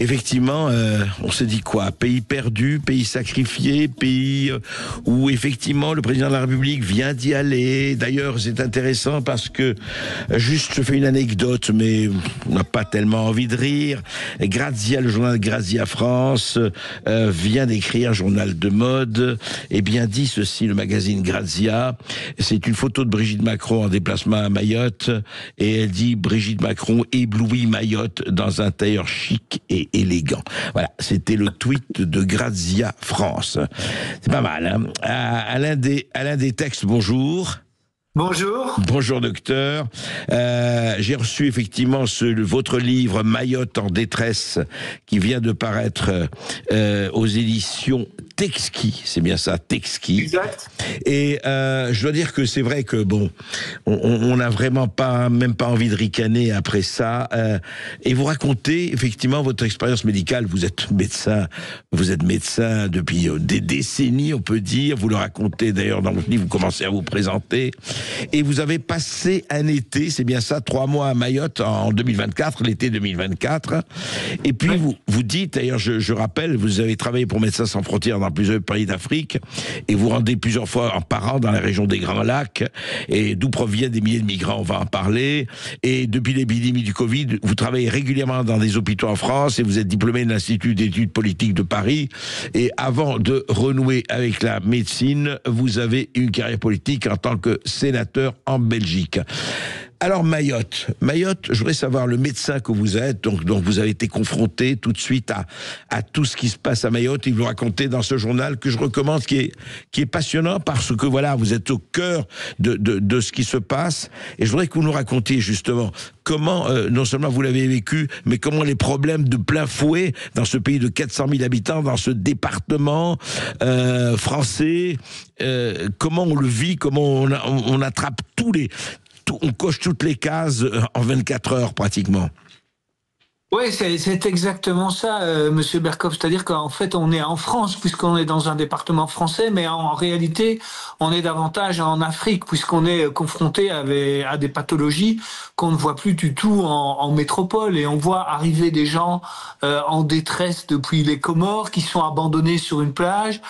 effectivement, on se dit quoi? Pays perdu, pays sacrifié, pays où effectivement le président de la République vient d'y aller. D'ailleurs, c'est intéressant parce que, juste je fais une anecdote, mais on n'a pas tellement envie de rire. Grazia, le journal Grazia France, vient d'écrire, un journal de mode, et bien dit ceci, le magazine Grazia. C'est une photo de Brigitte Macron en déplacement à Mayotte, et elle dit Brigitte Macron éblouit Mayotte dans un tailleur chic et élégant. Voilà, c'était le tweet de Grazia France. C'est pas mal, hein? Alain des textes, bonjour. Bonjour. Bonjour docteur. J'ai reçu effectivement votre livre Mayotte en détresse qui vient de paraître aux éditions Texki. C'est bien ça, Texki. Exact. Et je dois dire que c'est vrai que bon, on n'a vraiment même pas envie de ricaner après ça. Et vous racontez effectivement votre expérience médicale. Vous êtes médecin depuis des décennies, on peut dire. Vous le racontez d'ailleurs dans votre livre. Vous commencez à vous présenter. Et vous avez passé un été, c'est bien ça, 3 mois à Mayotte en 2024, l'été 2024. Et puis vous dites, d'ailleurs je rappelle, vous avez travaillé pour Médecins sans frontières dans plusieurs pays d'Afrique, et vous rendez plusieurs fois par an dans la région des Grands Lacs, et d'où proviennent des milliers de migrants, on va en parler. Et depuis l'épidémie du Covid, vous travaillez régulièrement dans des hôpitaux en France, et vous êtes diplômé de l'Institut d'études politiques de Paris. Et avant de renouer avec la médecine, vous avez une carrière politique en tant que sénateur en Belgique. Alors Mayotte, je voudrais savoir, le médecin que vous êtes, donc vous avez été confronté tout de suite à tout ce qui se passe à Mayotte, et vous racontez dans ce journal que je recommande, qui est passionnant, parce que voilà, vous êtes au cœur de ce qui se passe, et je voudrais que vous nous racontiez justement comment, non seulement vous l'avez vécu, mais comment les problèmes de plein fouet dans ce pays de 400 000 habitants, dans ce département français, comment on le vit, comment on attrape on coche toutes les cases en 24 heures pratiquement. Oui, c'est exactement ça, Monsieur Berkov. C'est-à-dire qu'en fait, on est en France puisqu'on est dans un département français, mais en réalité, on est davantage en Afrique puisqu'on est confronté à des pathologies qu'on ne voit plus du tout en métropole. Et on voit arriver des gens en détresse depuis les Comores qui sont abandonnés sur une plage,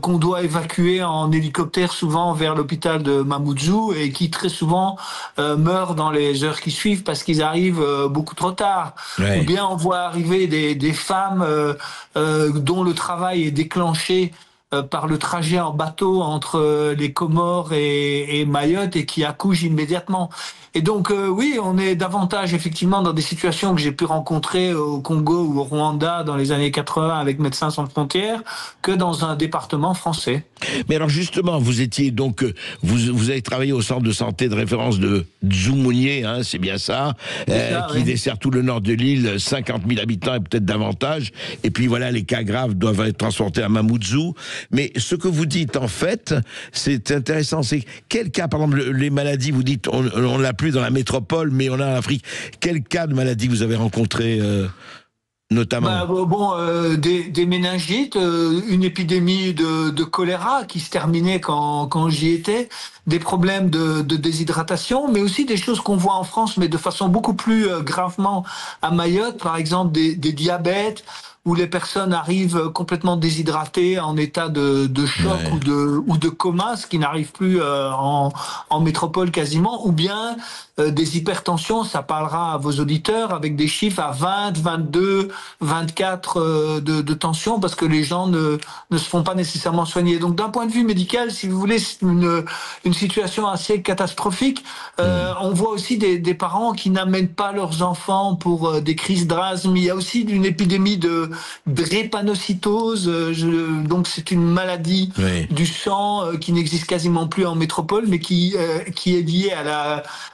qu'on doit évacuer en hélicoptère souvent vers l'hôpital de Mamoudzou et qui très souvent meurent dans les heures qui suivent parce qu'ils arrivent beaucoup trop tard. Ouais. Ou bien on voit arriver des femmes dont le travail est déclenché par le trajet en bateau entre les Comores et Mayotte et qui accouchent immédiatement. Et donc oui, on est davantage effectivement dans des situations que j'ai pu rencontrer au Congo ou au Rwanda dans les années 80 avec Médecins sans frontières que dans un département français. Mais alors justement, vous étiez donc, vous avez travaillé au centre de santé de référence de Dzoumogné, hein, c'est bien ça, qui dessert tout le nord de l'île, 50 000 habitants et peut-être davantage. Et puis voilà, les cas graves doivent être transportés à Mamoudzou. Mais ce que vous dites en fait, c'est intéressant, c'est quel cas, par exemple, les maladies, vous dites, on l'a plus dans la métropole, mais on a en Afrique. Quel cas de maladie vous avez rencontré notamment? Des méningites, une épidémie de choléra qui se terminait quand j'y étais, des problèmes de déshydratation, mais aussi des choses qu'on voit en France, mais de façon beaucoup plus gravement à Mayotte, par exemple des diabètes, où les personnes arrivent complètement déshydratées, en état de choc ou de coma, ce qui n'arrive plus en métropole quasiment, ou bien des hypertensions, ça parlera à vos auditeurs, avec des chiffres à 20, 22, 24 de tension, parce que les gens ne se font pas nécessairement soigner. Donc d'un point de vue médical, si vous voulez, c'est une situation assez catastrophique. On voit aussi des parents qui n'amènent pas leurs enfants pour des crises d'asthme. Il y a aussi une épidémie de drépanocytose, donc c'est une maladie du sang qui n'existe quasiment plus en métropole, mais qui est liée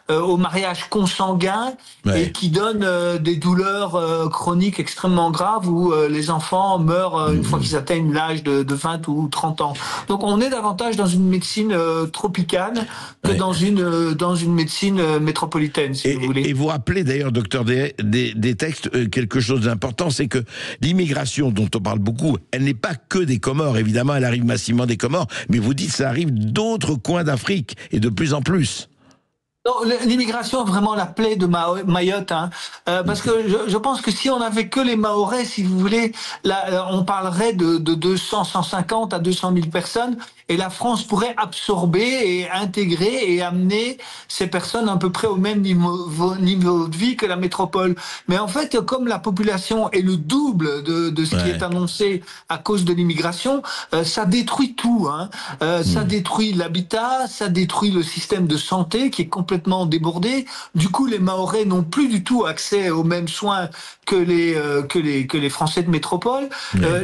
au mariage consanguin et qui donne des douleurs chroniques extrêmement graves où les enfants meurent une fois qu'ils atteignent l'âge de 20 ou 30 ans. Donc on est davantage dans une médecine tropicale que dans une médecine métropolitaine, si vous voulez. Et vous rappelez d'ailleurs, docteur, des textes, quelque chose d'important, c'est que l'immigration dont on parle beaucoup, elle n'est pas que des Comores, évidemment, elle arrive massivement des Comores, mais vous dites que ça arrive d'autres coins d'Afrique, et de plus en plus. Non, l'immigration est vraiment la plaie de Mayotte, hein. Parce que je pense que si on avait que les Mahorais, si vous voulez, là, on parlerait de 200, 150 à 200 000 personnes, et la France pourrait absorber et intégrer et amener ces personnes à peu près au même niveau de vie que la métropole. Mais en fait, comme la population est le double de ce qui est annoncé à cause de l'immigration, ça détruit tout, hein. Ça détruit l'habitat, ça détruit le système de santé qui est complètement débordé. Du coup, les Mahorais n'ont plus du tout accès aux mêmes soins que les Français de métropole.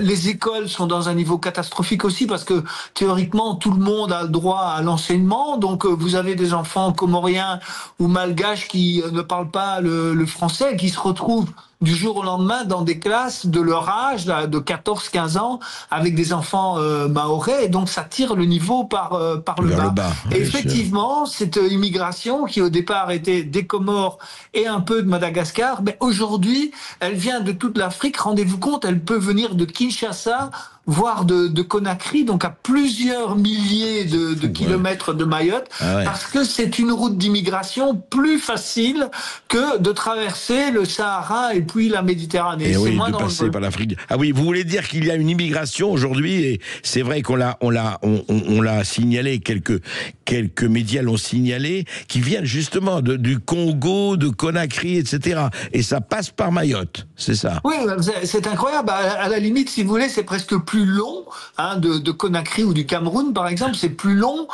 Les écoles sont dans un niveau catastrophique aussi parce que théoriquement tout le monde a le droit à l'enseignement. Donc vous avez des enfants comoriens ou malgaches qui ne parlent pas le français, qui se retrouvent du jour au lendemain dans des classes de leur âge, là, de 14-15 ans, avec des enfants mahorais, et donc ça tire le niveau par le bas. Et effectivement, cette immigration qui au départ était des Comores et un peu de Madagascar, mais aujourd'hui, elle vient de toute l'Afrique. Rendez-vous compte, elle peut venir de Kinshasa, voire de Conakry, donc à plusieurs milliers de kilomètres de Mayotte, parce que c'est une route d'immigration plus facile que de traverser le Sahara et puis la Méditerranée. Et oui, de passer par l'Afrique. Ah oui, vous voulez dire qu'il y a une immigration aujourd'hui, et c'est vrai qu'on l'a signalé, quelques médias l'ont signalé, qui viennent justement du Congo, de Conakry, etc. Et ça passe par Mayotte, c'est ça? Oui, c'est incroyable. À la limite, si vous voulez, c'est presque plus long, hein, de Conakry ou du Cameroun, par exemple, c'est plus long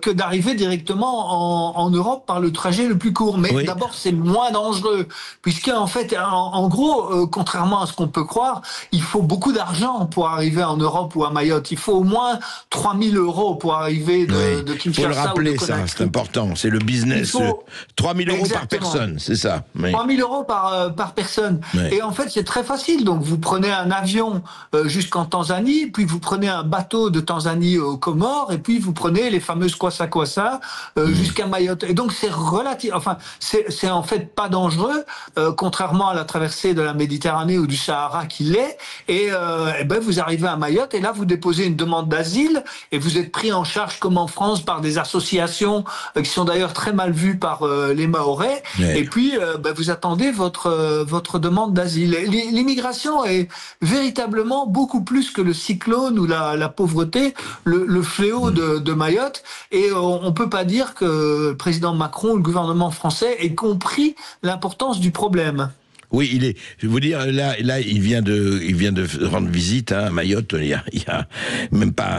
que d'arriver directement en Europe par le trajet le plus court. Mais d'abord, c'est moins dangereux, puisque en fait, en gros, contrairement à ce qu'on peut croire, il faut beaucoup d'argent pour arriver en Europe ou à Mayotte. Il faut au moins 3 000 € pour arriver de Kinshasa. Il faut le rappeler, ça, c'est important. C'est le business. 3 000 € par personne, c'est ça. 3 000 € par personne. Et en fait, c'est très facile. Donc, vous prenez un avion jusqu'en Tanzanie, puis vous prenez un bateau de Tanzanie aux Comores, et puis vous prenez les fameuses kwassa-kwassa jusqu'à Mayotte. Et donc, c'est relatif. Enfin, c'est en fait pas dangereux, contrairement à la traversée de la Méditerranée ou du Sahara qui l'est. Et ben, vous arrivez à Mayotte, et là, vous déposez une demande d'asile, et vous êtes pris en charge, comme en France, par des associations qui sont d'ailleurs très mal vues par les Mahorais. Et puis, ben, vous attendez votre demande d'asile. L'immigration est véritablement beaucoup plus que le cyclone ou la pauvreté, le fléau de Mayotte. Et on peut pas dire que le président Macron ou le gouvernement français ait compris l'importance du problème. Oui, je vais vous dire, là, il vient de rendre visite à Mayotte, il y a même pas,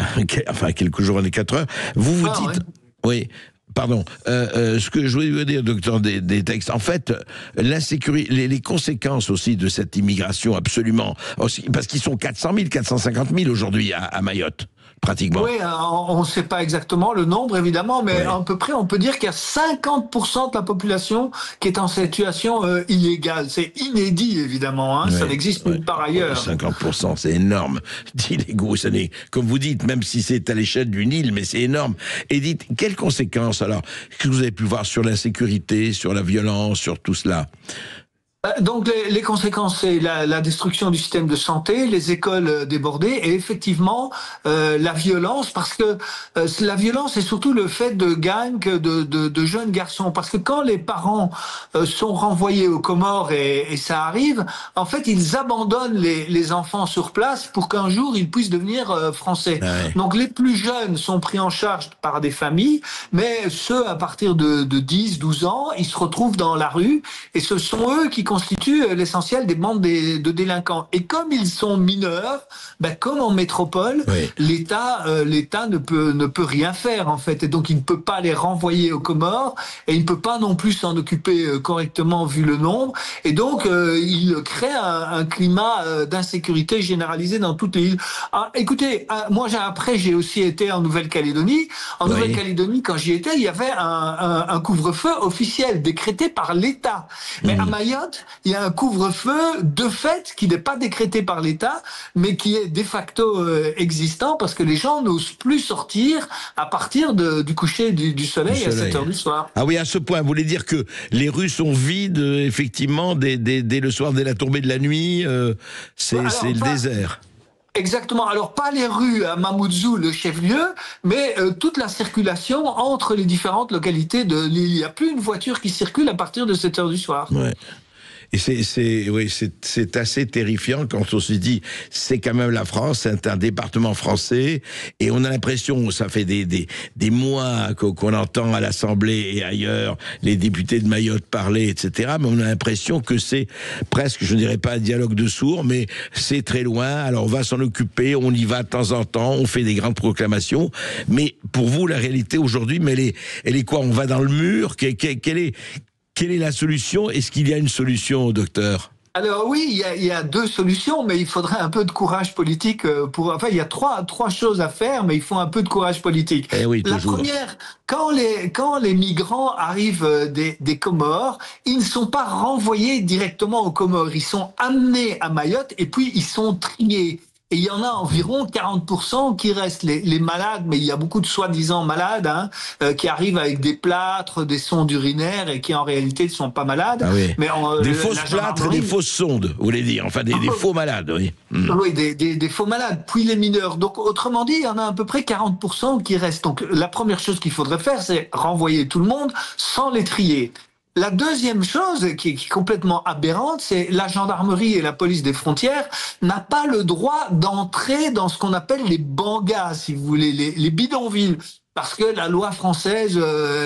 enfin, quelques jours, les 4 heures. Vous dites, oui. Pardon, ce que je voulais vous dire, docteur des textes, en fait, l'insécurité, les conséquences aussi de cette immigration, absolument, aussi, parce qu'ils sont 400 000, 450 000 aujourd'hui à Mayotte. Pratiquement. Oui, on ne sait pas exactement le nombre, évidemment, mais à peu près, on peut dire qu'il y a 50% de la population qui est en situation illégale. C'est inédit, évidemment, hein, ça n'existe nulle part ailleurs. 50%, c'est énorme d'illégaux. Comme vous dites, même si c'est à l'échelle d'une île, mais c'est énorme. Et dites, quelles conséquences, alors, que vous avez pu voir sur l'insécurité, sur la violence, sur tout cela? Donc les conséquences, c'est la destruction du système de santé, les écoles débordées et effectivement la violence, parce que la violence est surtout le fait de gangs de jeunes garçons, parce que quand les parents sont renvoyés aux Comores et ça arrive, en fait ils abandonnent les enfants sur place pour qu'un jour ils puissent devenir français. Donc les plus jeunes sont pris en charge par des familles, mais ceux à partir de 10-12 ans, ils se retrouvent dans la rue et ce sont eux qui constituent l'essentiel des bandes de délinquants. Et comme ils sont mineurs, ben comme en métropole, l'État ne peut rien faire en fait, et donc il ne peut pas les renvoyer aux Comores et il ne peut pas non plus s'en occuper correctement vu le nombre. Et donc il crée un climat d'insécurité généralisé dans toutes les îles. Ah, écoutez, moi j'ai aussi été en Nouvelle-Calédonie. En Nouvelle-Calédonie, quand j'y étais, il y avait un couvre-feu officiel décrété par l'État. Mais à Mayotte, il y a un couvre-feu de fait qui n'est pas décrété par l'État, mais qui est de facto existant parce que les gens n'osent plus sortir à partir du coucher du soleil à 7 heures du soir. Ah oui, à ce point, vous voulez dire que les rues sont vides, effectivement, dès le soir, dès la tombée de la nuit, c'est le désert. Exactement. Alors, pas les rues à Mamoudzou, le chef-lieu, mais toute la circulation entre les différentes localités de l'île. Il n'y a plus une voiture qui circule à partir de 7 heures du soir. Ouais. Et c'est assez terrifiant quand on se dit, c'est quand même la France, c'est un département français, et on a l'impression, ça fait des mois qu'on entend à l'Assemblée et ailleurs les députés de Mayotte parler, etc., mais on a l'impression que c'est presque, je ne dirais pas un dialogue de sourds, mais c'est très loin, alors on va s'en occuper, on y va de temps en temps, on fait des grandes proclamations, mais pour vous, la réalité aujourd'hui, mais elle est quoi? On va dans le mur? Quelle est la solution? Est-ce qu'il y a une solution, docteur? Alors oui, il y a deux solutions, mais il faudrait un peu de courage politique pour. Enfin, il y a trois choses à faire, mais il faut un peu de courage politique. Eh oui, La toujours. première, quand les migrants arrivent des Comores, ils ne sont pas renvoyés directement aux Comores, ils sont amenés à Mayotte et puis ils sont triés. Et il y en a environ 40% qui restent les malades, mais il y a beaucoup de soi-disant malades qui arrivent avec des plâtres, des sondes urinaires et qui en réalité ne sont pas malades. Ah oui. Mais des fausses plâtres et des fausses sondes, vous voulez dire, enfin des faux malades, oui. Oui, des faux malades, puis les mineurs. Donc autrement dit, il y en a à peu près 40% qui restent. Donc la première chose qu'il faudrait faire, c'est renvoyer tout le monde sans les trier. La deuxième chose qui est complètement aberrante, c'est la gendarmerie et la police des frontières n'a pas le droit d'entrer dans ce qu'on appelle les bangas, si vous voulez, les bidonvilles. Parce que la loi française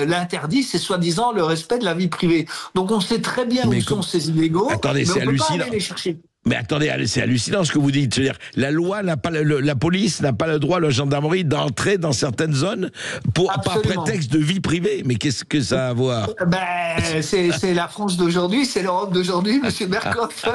l'interdit, c'est soi-disant le respect de la vie privée. Donc on sait très bien où sont ces illégaux, attendez, mais on c'est ne peut pas hallucinant. aller les chercher. Mais attendez, c'est hallucinant ce que vous dites. C'est-à-dire, la loi n'a pas, la police n'a pas le droit, la gendarmerie, d'entrer dans certaines zones par prétexte de vie privée. Mais qu'est-ce que ça a à voir? Ben, c'est la France d'aujourd'hui, c'est l'Europe d'aujourd'hui, Monsieur Berkoff.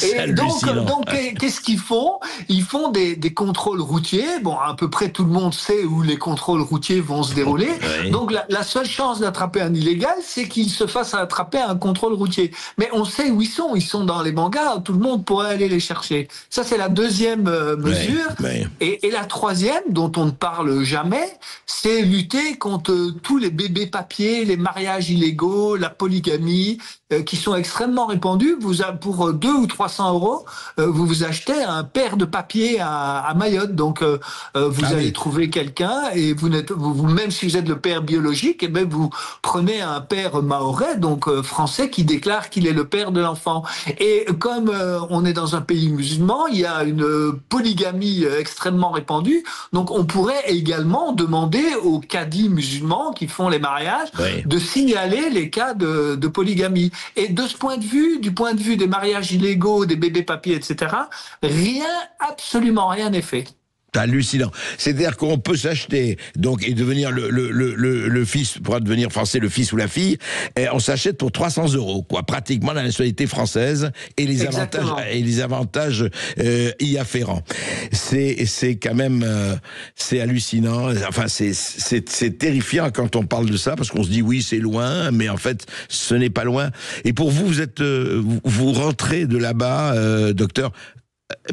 Et donc, qu'est-ce qu'ils font? Ils font des contrôles routiers. Bon, à peu près tout le monde sait où les contrôles routiers vont se dérouler. Oui. Donc, la seule chance d'attraper un illégal, c'est qu'il se fasse attraper à un contrôle routier. Mais on sait où ils sont. Ils sont dans les bangas. Tout le monde pourrait aller les chercher. Ça, c'est la deuxième mesure. Oui. Et la troisième, dont on ne parle jamais, c'est lutter contre tous les bébés papiers, les mariages illégaux, la polygamie, qui sont extrêmement répandus. Pour 200 ou 300 euros, vous vous achetez un paire de papiers à Mayotte. Donc, vous allez trouver quelqu'un et même si vous êtes le père biologique, et ben vous prenez un père mahorais, donc français, qui déclare qu'il est le père de l'enfant. Et comme on est dans un pays musulman, il y a une polygamie extrêmement répandue. Donc, on pourrait également demander aux cadis musulmans qui font les mariages de signaler les cas de polygamie. Et de ce point de vue, du point de vue des mariages illégaux, des bébés papiers, etc., absolument rien n'est fait. Hallucinant. C'est-à-dire qu'on peut s'acheter donc et devenir le fils, pour devenir français, le fils ou la fille, et on s'achète pour 300 euros, quoi, pratiquement la nationalité française et les avantages y afférents. C'est quand même c'est hallucinant. Enfin, c'est terrifiant quand on parle de ça parce qu'on se dit oui, c'est loin, mais en fait, ce n'est pas loin. Et pour vous, vous rentrez de là-bas, docteur,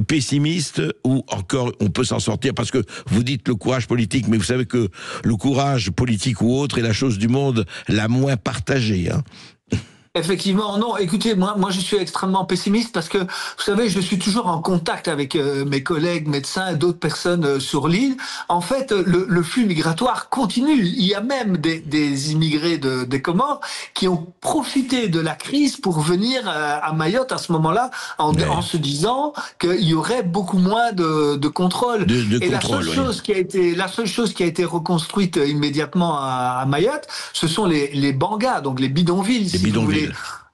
pessimiste ou encore on peut s'en sortir parce que vous dites le courage politique, mais vous savez que le courage politique ou autre est la chose du monde la moins partagée, hein. Effectivement, non. Écoutez, moi, je suis extrêmement pessimiste parce que, vous savez, je suis toujours en contact avec mes collègues médecins et d'autres personnes sur l'île. En fait, le flux migratoire continue. Il y a même des immigrés des Comores qui ont profité de la crise pour venir à Mayotte à ce moment-là, en se disant qu'il y aurait beaucoup moins de contrôle. La seule chose qui a été reconstruite immédiatement à Mayotte, ce sont les bangas, donc les bidonvilles, si vous voulez.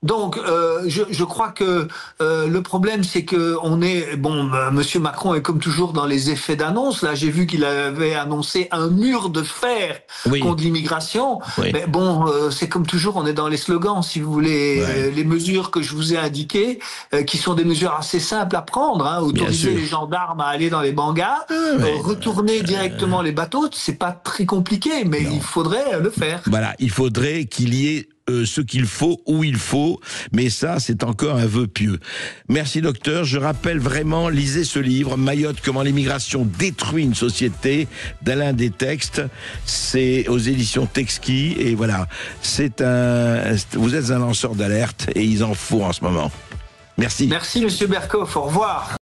Donc, je crois que le problème, c'est que Monsieur Macron est comme toujours dans les effets d'annonce. Là, j'ai vu qu'il avait annoncé un mur de fer contre l'immigration. Oui. Mais bon, c'est comme toujours, on est dans les slogans, si vous voulez. Les mesures que je vous ai indiquées, qui sont des mesures assez simples à prendre, hein, autoriser les gendarmes à aller dans les bangas, retourner directement les bateaux, c'est pas très compliqué, mais il faudrait le faire. Voilà, il faudrait qu'il y ait ce qu'il faut, où il faut, mais ça, c'est encore un vœu pieux. Merci docteur, je rappelle vraiment, lisez ce livre, Mayotte, comment l'immigration détruit une société, d'Alain Détexte, c'est aux éditions Texki, et voilà, vous êtes un lanceur d'alerte, et il en faut en ce moment. Merci. Merci monsieur Berkoff, au revoir.